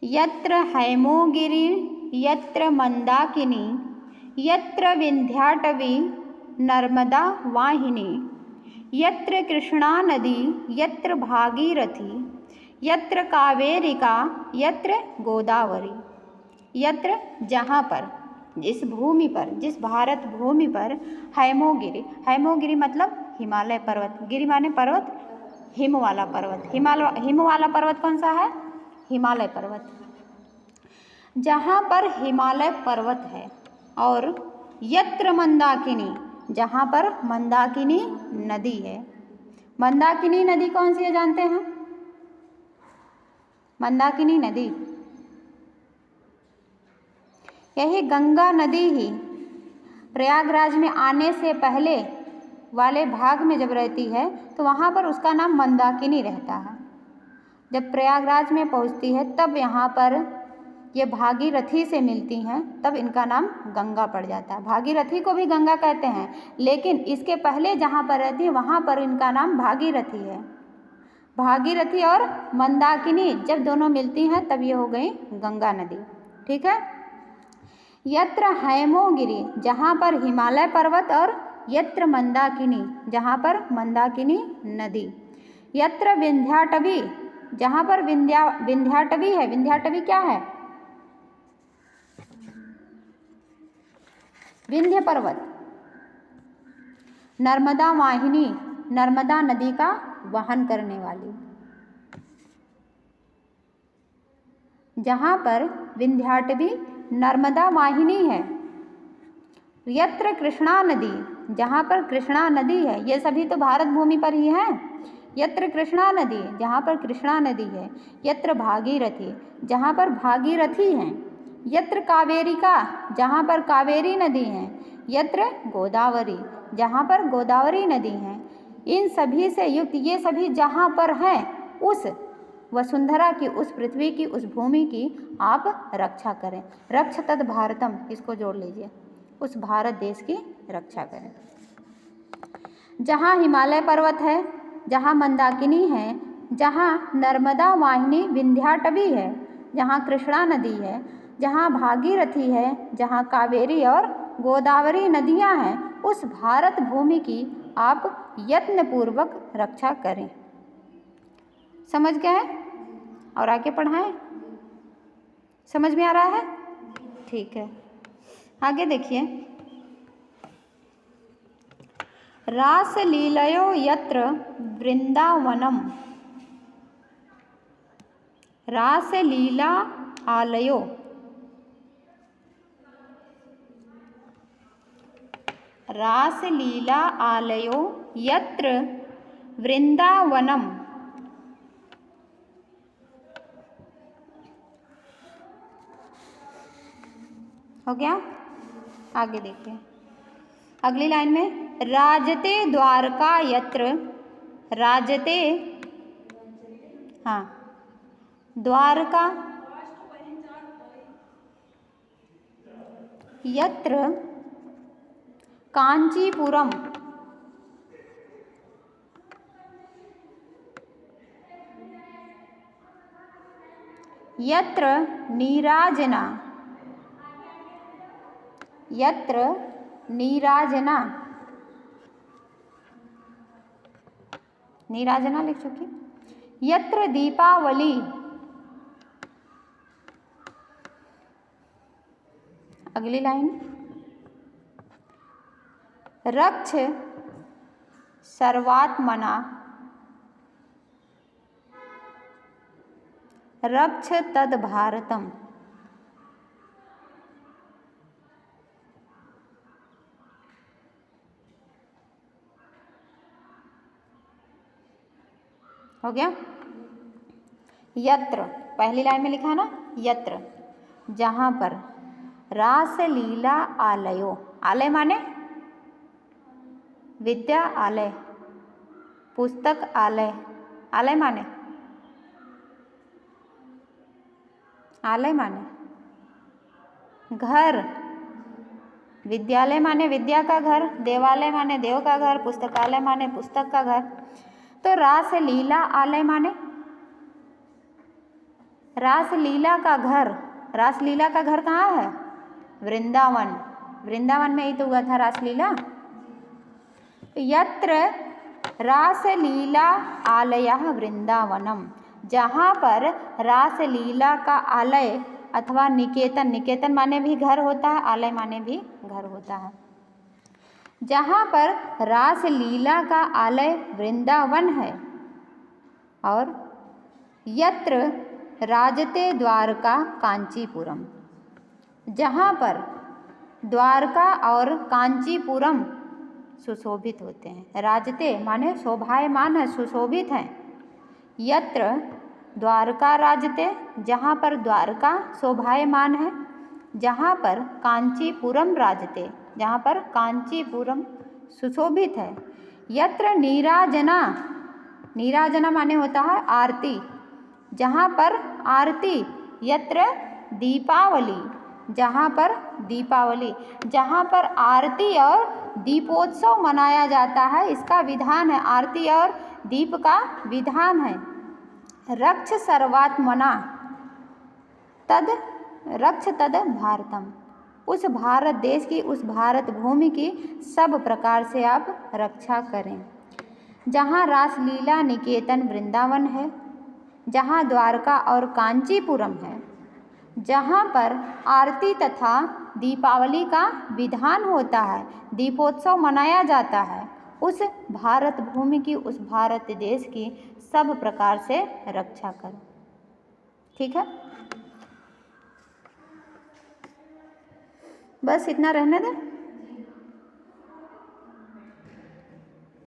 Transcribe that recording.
यत्र हैमोगिरि यत्र मंदाकिनी यत्र विंध्याटवी नर्मदा वाहिनी यत्र कृष्णा नदी यत्र भागीरथी यत्र कावेरिका यत्र गोदावरी। यत्र जहाँ पर, जिस भूमि पर, जिस भारत भूमि पर हैमोगिरि, हैमोगिरि मतलब हिमालय पर्वत, गिरि माने पर्वत, हिम वाला पर्वत, हिम वाला पर्वत कौन सा है? हिमालय पर्वत। जहाँ पर हिमालय पर्वत है, और यत्र मंदाकिनी, जहाँ पर मंदाकिनी नदी है। मंदाकिनी नदी कौन सी है जानते हैं? मंदाकिनी नदी, यही गंगा नदी ही प्रयागराज में आने से पहले वाले भाग में जब रहती है तो वहाँ पर उसका नाम मंदाकिनी रहता है। जब प्रयागराज में पहुँचती है तब यहाँ पर ये भागीरथी से मिलती हैं, तब इनका नाम गंगा पड़ जाता है। भागीरथी को भी गंगा कहते हैं, लेकिन इसके पहले जहाँ पर रहती है वहाँ पर इनका नाम भागीरथी है। भागीरथी और मंदाकिनी जब दोनों मिलती हैं तब ये हो गई गंगा नदी। ठीक है। यत्र हैमोगिरि, जहाँ पर हिमालय पर्वत, और यत्र मंदाकिनी, जहाँ पर मंदाकिनी नदी। यत्र विंध्याटवी, जहाँ पर विंध्याटवी है। विंध्याटवी क्या है? विंध्य पर्वत। नर्मदा वाहिनी, नर्मदा नदी का वहन करने वाली। जहाँ पर विंध्याटवी नर्मदा वाहिनी है। यत्र कृष्णा नदी, जहाँ पर कृष्णा नदी है, ये सभी तो भारत भूमि पर ही है। यत्र कृष्णा नदी, जहाँ पर कृष्णा नदी है। यत्र भागीरथी, जहाँ पर भागीरथी हैं। यत्र कावेरिका, जहाँ पर कावेरी नदी है। यत्र गोदावरी, जहाँ पर गोदावरी नदी है। इन सभी से युक्त ये सभी जहाँ पर हैं, उस वसुंधरा की, उस पृथ्वी की, उस भूमि की आप रक्षा करें। रक्ष तद भारतम, इसको जोड़ लीजिए, उस भारत देश की रक्षा करें। जहाँ हिमालय पर्वत है, जहाँ मंदाकिनी है, जहाँ नर्मदा वाहिनी विंध्याटवी है, जहाँ कृष्णा नदी है, जहाँ भागीरथी है, जहाँ कावेरी और गोदावरी नदियाँ हैं, उस भारत भूमि की आप यत्नपूर्वक रक्षा करें। समझ गए? और आगे पढ़ाएं? समझ में आ रहा है? ठीक है, आगे देखिए। रासलीलयो यत्र वृंदावनम, रासलीला आलयो, रासलीला आलयो यत्र वृंदावनम। हो गया? आगे देखिए अगली लाइन में, राजते द्वारका यत्र, राजते, हाँ द्वारका, यत्र कांचीपुरम, यत्र नीराजना, यत्र नीराजना, नीराजना लिख चुकी। यत्र दीपावली, अगली लाइन, रक्ष सर्वात्मना, रक्ष तद भारतम। हो गया? यत्र, पहली लाइन में लिखा ना, यत्र, जहाँ पर, रासलीला आलयो, आलय माने विद्या आलय, पुस्तक आलय, आलय माने, आलय माने घर, विद्यालय माने विद्या का घर, देवालय माने देव का घर, पुस्तकालय माने पुस्तक का घर। तो रासलीला आलय माने रासलीला का घर, रासलीला का घर कहाँ है? वृंदावन। वृंदावन में ही तो हुआ था रासलीला। यत्र रासलीला आलयः वृंदावनम, जहाँ पर रासलीला का आलय अथवा निकेतन, निकेतन माने भी घर होता है, आलय माने भी घर होता है, जहाँ पर रासलीला का आलय वृंदावन है। और यत्र राजते द्वारका कांचीपुरम, जहाँ पर द्वारका और कांचीपुरम सुशोभित होते हैं। राजते माने शोभायमान है, सुशोभित हैं। यत्र द्वारका राजते, जहाँ पर द्वारका शोभायमान है, जहाँ पर कांचीपुरम राजते, जहाँ पर कांचीपुरम सुशोभित है। यत्र नीराजना, नीराजना माने होता है आरती, जहाँ पर आरती। यत्र दीपावली, जहाँ पर दीपावली, जहाँ पर आरती और दीपोत्सव मनाया जाता है, इसका विधान है, आरती और दीप का विधान है। रक्ष सर्वात्मना तद रक्ष तद भारतम, उस भारत देश की, उस भारत भूमि की सब प्रकार से आप रक्षा करें। जहाँ रासलीला निकेतन वृंदावन है, जहाँ द्वारका और कांचीपुरम है, जहाँ पर आरती तथा दीपावली का विधान होता है, दीपोत्सव मनाया जाता है, उस भारत भूमि की, उस भारत देश की सब प्रकार से रक्षा करें। ठीक है, बस इतना रहने दें।